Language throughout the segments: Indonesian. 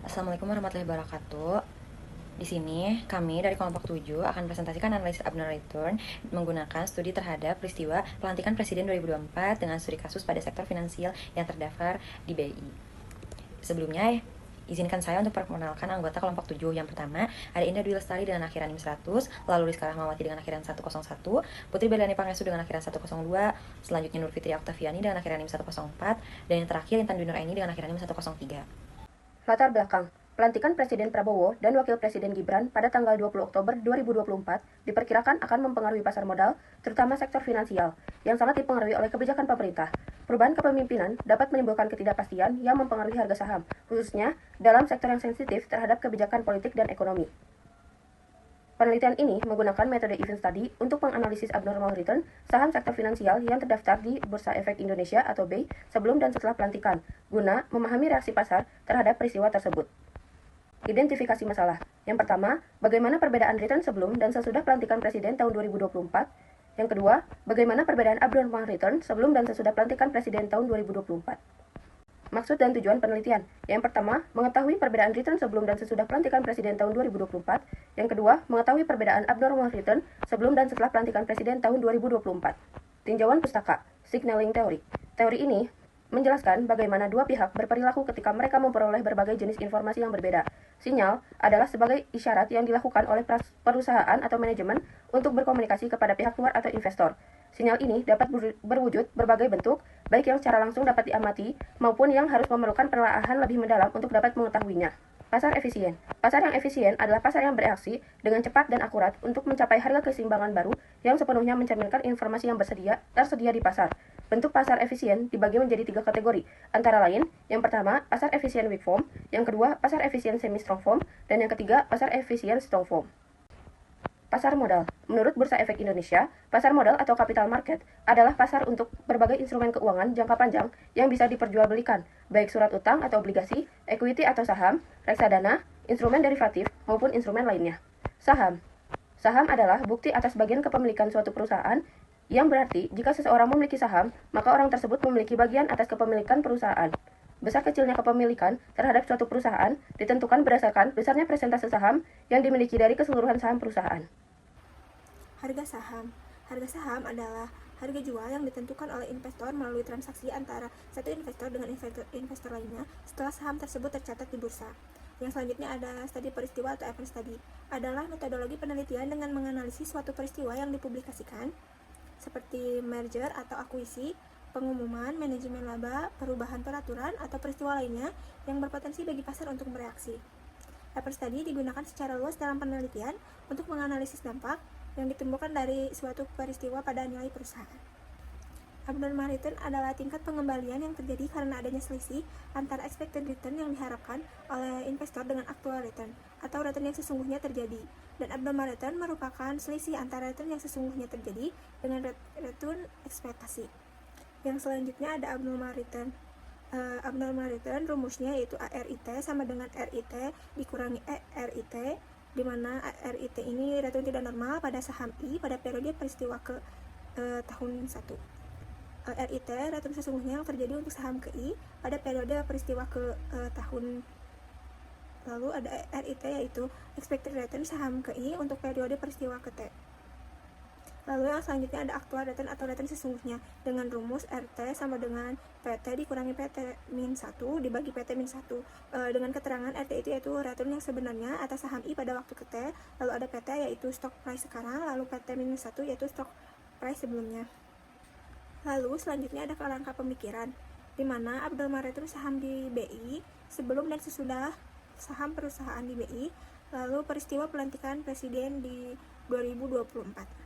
Assalamualaikum warahmatullahi wabarakatuh. Di sini kami dari kelompok 7 akan presentasikan analisis abnormal return menggunakan studi terhadap peristiwa pelantikan Presiden 2024 dengan studi kasus pada sektor finansial yang terdaftar di BI. Sebelumnya, izinkan saya untuk perkenalkan anggota kelompok 7. Yang pertama, ada Indah Dwi Lestari dengan akhiran NIM 100, lalu Rizka Rahmawati dengan akhiran 101, Putri Berliani Pangestu dengan akhiran 102, selanjutnya Nur Fitri Oktaviani dengan akhiran NIM 104, dan yang terakhir Intan Dwi Nuraini dengan akhiran NIM 103. Latar belakang, pelantikan Presiden Prabowo dan Wakil Presiden Gibran pada tanggal 20 Oktober 2024 diperkirakan akan mempengaruhi pasar modal, terutama sektor finansial, yang sangat dipengaruhi oleh kebijakan pemerintah. Perubahan kepemimpinan dapat menimbulkan ketidakpastian yang mempengaruhi harga saham, khususnya dalam sektor yang sensitif terhadap kebijakan politik dan ekonomi. Penelitian ini menggunakan metode event study untuk menganalisis abnormal return saham sektor finansial yang terdaftar di Bursa Efek Indonesia atau BEI sebelum dan setelah pelantikan, guna memahami reaksi pasar terhadap peristiwa tersebut. Identifikasi masalah. Yang pertama, bagaimana perbedaan return sebelum dan sesudah pelantikan Presiden tahun 2024. Yang kedua, bagaimana perbedaan abnormal return sebelum dan sesudah pelantikan Presiden tahun 2024. Maksud dan tujuan penelitian. Yang pertama, mengetahui perbedaan return sebelum dan sesudah pelantikan Presiden tahun 2024. Yang kedua, mengetahui perbedaan abnormal return sebelum dan setelah pelantikan Presiden tahun 2024. Tinjauan pustaka, signaling teori. Teori ini menjelaskan bagaimana dua pihak berperilaku ketika mereka memperoleh berbagai jenis informasi yang berbeda. Sinyal adalah sebagai isyarat yang dilakukan oleh perusahaan atau manajemen untuk berkomunikasi kepada pihak luar atau investor. Sinyal ini dapat berwujud berbagai bentuk, baik yang secara langsung dapat diamati maupun yang harus memerlukan penelaahan lebih mendalam untuk dapat mengetahuinya. Pasar efisien. Pasar yang efisien adalah pasar yang bereaksi dengan cepat dan akurat untuk mencapai harga keseimbangan baru yang sepenuhnya mencerminkan informasi yang tersedia di pasar. Bentuk pasar efisien dibagi menjadi 3 kategori, antara lain, yang pertama, pasar efisien weak form, yang kedua, pasar efisien semi-strong form, dan yang ketiga, pasar efisien strong form. Pasar modal. Menurut Bursa Efek Indonesia, pasar modal atau capital market adalah pasar untuk berbagai instrumen keuangan jangka panjang yang bisa diperjualbelikan, baik surat utang atau obligasi, equity atau saham, reksadana, instrumen derivatif, maupun instrumen lainnya. Saham. Saham adalah bukti atas bagian kepemilikan suatu perusahaan, yang berarti jika seseorang memiliki saham, maka orang tersebut memiliki bagian atas kepemilikan perusahaan. Besar kecilnya kepemilikan terhadap suatu perusahaan ditentukan berdasarkan besarnya persentase saham yang dimiliki dari keseluruhan saham perusahaan. Harga saham. Harga saham adalah harga jual yang ditentukan oleh investor melalui transaksi antara satu investor dengan investor lainnya setelah saham tersebut tercatat di bursa. Yang selanjutnya ada studi peristiwa atau event study. Adalah metodologi penelitian dengan menganalisis suatu peristiwa yang dipublikasikan, seperti merger atau akuisisi, pengumuman, manajemen laba, perubahan peraturan, atau peristiwa lainnya yang berpotensi bagi pasar untuk bereaksi. Event study digunakan secara luas dalam penelitian untuk menganalisis dampak yang ditimbulkan dari suatu peristiwa pada nilai perusahaan. Abnormal return adalah tingkat pengembalian yang terjadi karena adanya selisih antara expected return yang diharapkan oleh investor dengan actual return, atau return yang sesungguhnya terjadi. Dan abnormal return merupakan selisih antara return yang sesungguhnya terjadi dengan return ekspektasi. Yang selanjutnya ada abnormal return. Abnormal return rumusnya yaitu ARIT sama dengan RIT dikurangi RIT, di mana RIT ini return tidak normal pada saham I pada periode peristiwa ke tahun 1. RIT return sesungguhnya yang terjadi untuk saham ke I pada periode peristiwa ke tahun lalu. Ada RIT yaitu expected return saham ke I untuk periode peristiwa ke T. Lalu yang selanjutnya ada actual return atau return sesungguhnya dengan rumus RT sama dengan PT dikurangi PT-1 dibagi PT-1 dengan keterangan RT itu yaitu return yang sebenarnya atas saham I pada waktu ke T, lalu ada PT yaitu stock price sekarang, lalu PT-1 yaitu stock price sebelumnya. Lalu selanjutnya ada kerangka pemikiran, di mana abnormal return saham di BI sebelum dan sesudah saham perusahaan di BI, lalu peristiwa pelantikan presiden di 2024.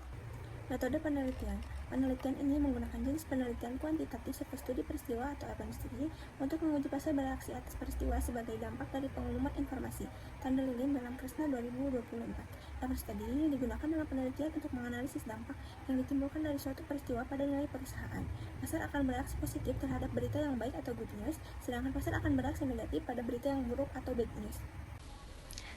Metode penelitian. Penelitian ini menggunakan jenis penelitian kuantitatif seperti studi peristiwa atau event study untuk menguji pasar bereaksi atas peristiwa sebagai dampak dari pengumuman informasi tanda lilin dalam Kresna 2024. Event study ini digunakan dalam penelitian untuk menganalisis dampak yang ditimbulkan dari suatu peristiwa pada nilai perusahaan. Pasar akan bereaksi positif terhadap berita yang baik atau good news, sedangkan pasar akan bereaksi negatif pada berita yang buruk atau bad news.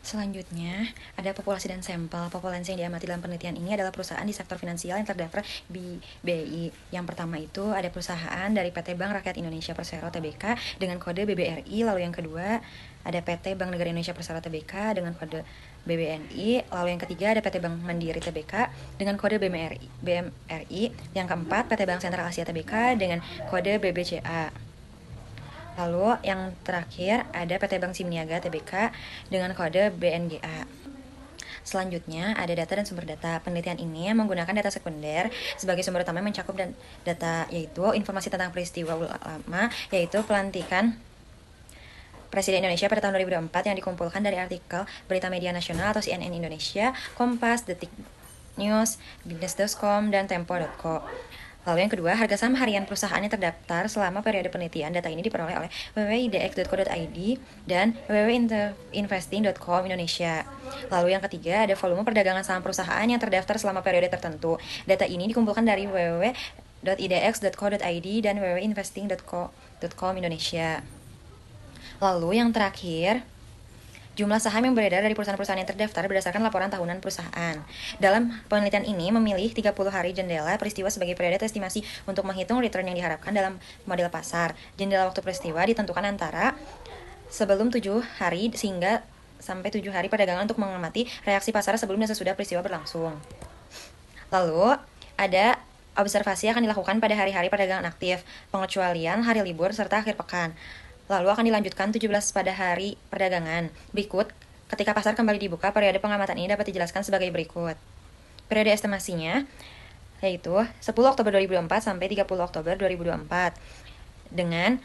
Selanjutnya, ada populasi dan sampel. Populasi yang diamati dalam penelitian ini adalah perusahaan di sektor finansial yang terdaftar di BI. Yang pertama itu ada perusahaan dari PT Bank Rakyat Indonesia Persero Tbk dengan kode BBRI. Lalu yang kedua ada PT Bank Negara Indonesia Persero Tbk dengan kode BBNI. Lalu yang ketiga ada PT Bank Mandiri Tbk dengan kode BMRI. Yang keempat PT Bank Sentral Asia Tbk dengan kode BBCA. Lalu yang terakhir ada PT Bank Simniaga Tbk dengan kode BNGA. Selanjutnya ada data dan sumber data. Penelitian ini menggunakan data sekunder sebagai sumber utama yang mencakup dan data yaitu informasi tentang peristiwa ulama, yaitu pelantikan Presiden Indonesia pada tahun 2004 yang dikumpulkan dari artikel Berita Media Nasional atau CNN Indonesia, Kompas, Detik News, Binus.com, dan Tempo.co. Lalu yang kedua, harga saham harian perusahaan yang terdaftar selama periode penelitian. Data ini diperoleh oleh www.idx.co.id dan www.investing.com Indonesia. Lalu yang ketiga, ada volume perdagangan saham perusahaan yang terdaftar selama periode tertentu. Data ini dikumpulkan dari www.idx.co.id dan www.investing.com Indonesia. Lalu yang terakhir, jumlah saham yang beredar dari perusahaan-perusahaan yang terdaftar berdasarkan laporan tahunan perusahaan. Dalam penelitian ini memilih 30 hari jendela peristiwa sebagai periode estimasi untuk menghitung return yang diharapkan dalam model pasar. Jendela waktu peristiwa ditentukan antara sebelum 7 hari sehingga sampai 7 hari perdagangan untuk mengamati reaksi pasar sebelum dan sesudah peristiwa berlangsung. Lalu ada observasi akan dilakukan pada hari-hari perdagangan aktif, pengecualian hari libur serta akhir pekan. Lalu akan dilanjutkan 17 pada hari perdagangan. Berikut, ketika pasar kembali dibuka, periode pengamatan ini dapat dijelaskan sebagai berikut. Periode estimasinya yaitu 10 Oktober 2024 sampai 30 Oktober 2024. Dengan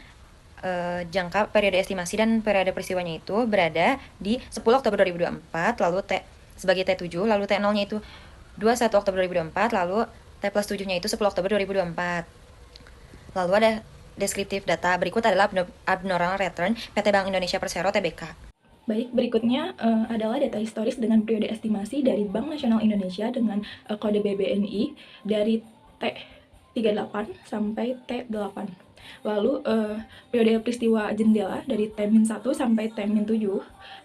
jangka periode estimasi dan periode peristiwanya itu berada di 10 Oktober 2024, lalu sebagai T7, lalu T0-nya itu 21 Oktober 2024, lalu T plus 7-nya itu 10 Oktober 2024. Lalu ada deskriptif data. Berikut adalah abnormal return PT Bank Indonesia Persero Tbk. Baik, berikutnya adalah data historis dengan periode estimasi dari Bank Nasional Indonesia dengan kode BBNI dari T38 sampai T8. Lalu periode peristiwa jendela dari T-1 sampai T-7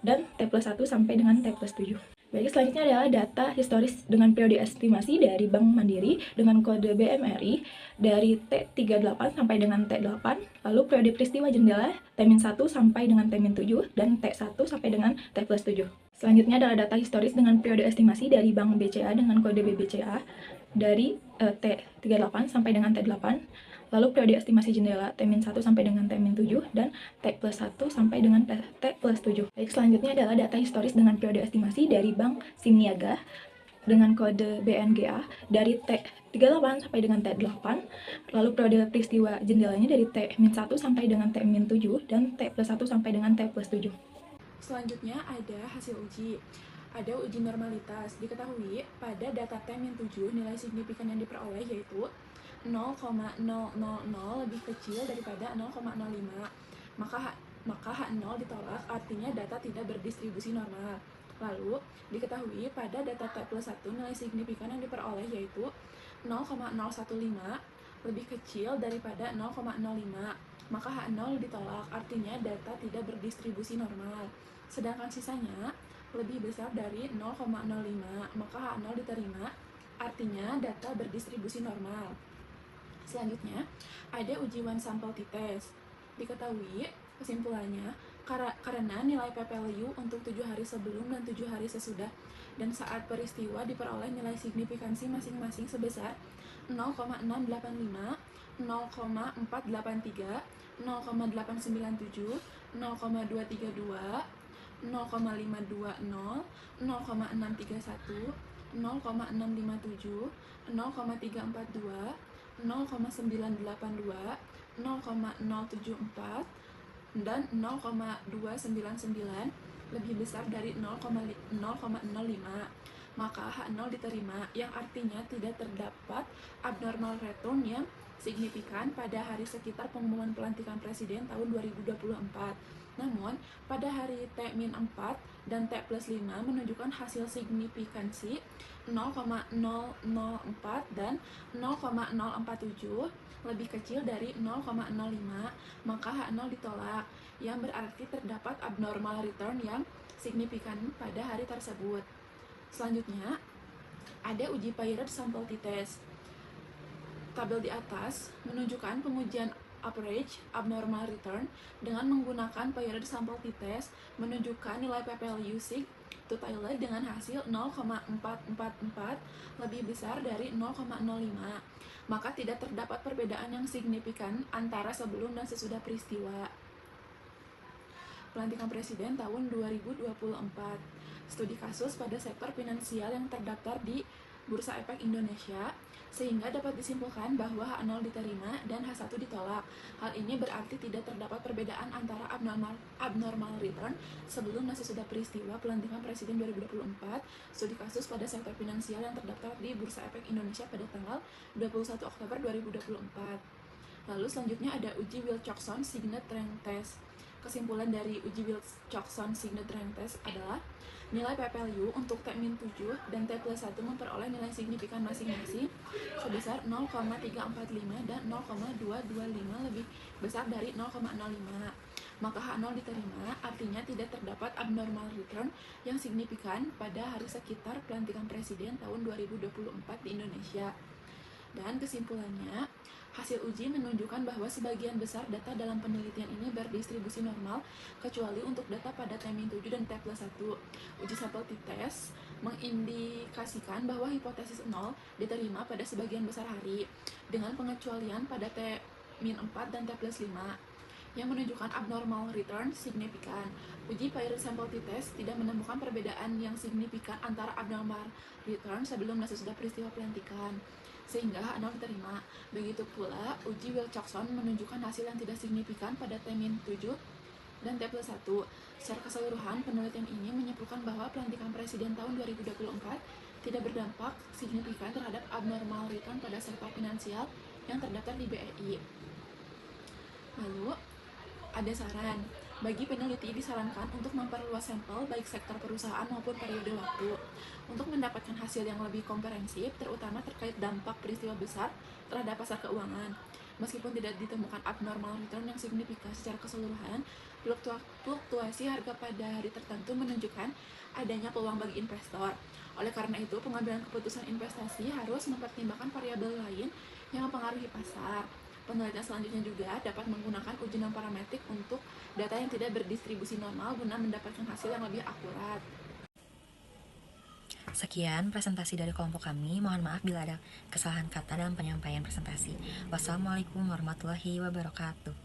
dan T plus 1 sampai dengan T plus 7. Baik, selanjutnya adalah data historis dengan periode estimasi dari Bank Mandiri dengan kode BMRI dari T38 sampai dengan T8, lalu periode peristiwa jendela T-1 sampai dengan T-7 dan T1 sampai dengan T plus 7. Selanjutnya adalah data historis dengan periode estimasi dari Bank BCA dengan kode BBCA dari T38 sampai dengan T8, lalu periode estimasi jendela T-1 sampai dengan T-7 dan T plus 1 sampai dengan T plus 7. Baik, selanjutnya adalah data historis dengan periode estimasi dari Bank Simniaga dengan kode BNGA dari T38 sampai dengan T8, lalu periode peristiwa jendelanya dari T-1 sampai dengan T-7 dan T plus 1 sampai dengan T plus 7. Selanjutnya ada hasil uji. Ada uji normalitas. Diketahui pada data T-7 nilai signifikan yang diperoleh yaitu 0,000 lebih kecil daripada 0,05. Maka H0 ditolak, artinya data tidak berdistribusi normal. Lalu, diketahui pada data T plus 1 nilai signifikan yang diperoleh yaitu 0,015 lebih kecil daripada 0,05. Maka H0 ditolak, artinya data tidak berdistribusi normal. Sedangkan sisanya lebih besar dari 0,05, maka H0 diterima, artinya data berdistribusi normal. Selanjutnya, ada uji one sample t-test. Diketahui kesimpulannya karena nilai p-value untuk 7 hari sebelum dan 7 hari sesudah dan saat peristiwa diperoleh nilai signifikansi masing-masing sebesar 0,685, 0,483, 0,897, 0,232, 0,520, 0,631, 0,657, 0,342, 0,982, 0,74, dan 0,299 lebih besar dari 0,05. Maka H0 diterima, yang artinya tidak terdapat abnormal return yang signifikan pada hari sekitar pengumuman pelantikan presiden tahun 2024. Namun, pada hari T-4 dan T plus 5 menunjukkan hasil signifikansi 0,004 dan 0,047 lebih kecil dari 0,05, maka H0 ditolak, yang berarti terdapat abnormal return yang signifikan pada hari tersebut. Selanjutnya, ada uji Paired Sample T-Test. Tabel di atas menunjukkan pengujian average abnormal return dengan menggunakan Paired Sample T-Test menunjukkan nilai p-value sig to Taylor dengan hasil 0,444 lebih besar dari 0,05. Maka tidak terdapat perbedaan yang signifikan antara sebelum dan sesudah peristiwa. Pelantikan Presiden tahun 2024. Studi kasus pada sektor finansial yang terdaftar di Bursa Efek Indonesia, sehingga dapat disimpulkan bahwa H0 diterima dan H1 ditolak. Hal ini berarti tidak terdapat perbedaan antara abnormal return sebelum dan sesudah peristiwa pelantikan Presiden 2024, studi kasus pada sektor finansial yang terdaftar di Bursa Efek Indonesia pada tanggal 21 Oktober 2024. Lalu selanjutnya ada uji Wilcoxon Signet Rank Test. Kesimpulan dari uji Wilcoxon Signet Rank Test adalah nilai p-value untuk T-7 dan T+1 memperoleh nilai signifikan masing-masing sebesar 0,345 dan 0,225 lebih besar dari 0,05. Maka H0 diterima, artinya tidak terdapat abnormal return yang signifikan pada hari sekitar pelantikan Presiden tahun 2024 di Indonesia. Dan kesimpulannya, hasil uji menunjukkan bahwa sebagian besar data dalam penelitian ini berdistribusi normal, kecuali untuk data pada T-7 dan T+1. Uji sampel T-test mengindikasikan bahwa hipotesis 0 diterima pada sebagian besar hari, dengan pengecualian pada T-4 dan T+5, yang menunjukkan abnormal return signifikan. Uji Paired Sample T-Test tidak menemukan perbedaan yang signifikan antara abnormal return sebelum dan sesudah peristiwa pelantikan, sehingga H0 diterima. Begitu pula, uji Wilcoxon menunjukkan hasil yang tidak signifikan pada T-7 dan T+1. Secara keseluruhan, penelitian ini menyimpulkan bahwa pelantikan Presiden tahun 2024 tidak berdampak signifikan terhadap abnormal return pada sektor finansial yang terdaftar di BEI. Lalu, ada saran. Bagi peneliti disarankan untuk memperluas sampel baik sektor perusahaan maupun periode waktu untuk mendapatkan hasil yang lebih komprehensif, terutama terkait dampak peristiwa besar terhadap pasar keuangan. Meskipun tidak ditemukan abnormal return yang signifikan secara keseluruhan, fluktuasi harga pada hari tertentu menunjukkan adanya peluang bagi investor. Oleh karena itu, pengambilan keputusan investasi harus mempertimbangkan variabel lain yang mempengaruhi pasar. Penelitian selanjutnya juga dapat menggunakan uji non-parametrik untuk data yang tidak berdistribusi normal guna mendapatkan hasil yang lebih akurat. Sekian presentasi dari kelompok kami. Mohon maaf bila ada kesalahan kata dalam penyampaian presentasi. Wassalamualaikum warahmatullahi wabarakatuh.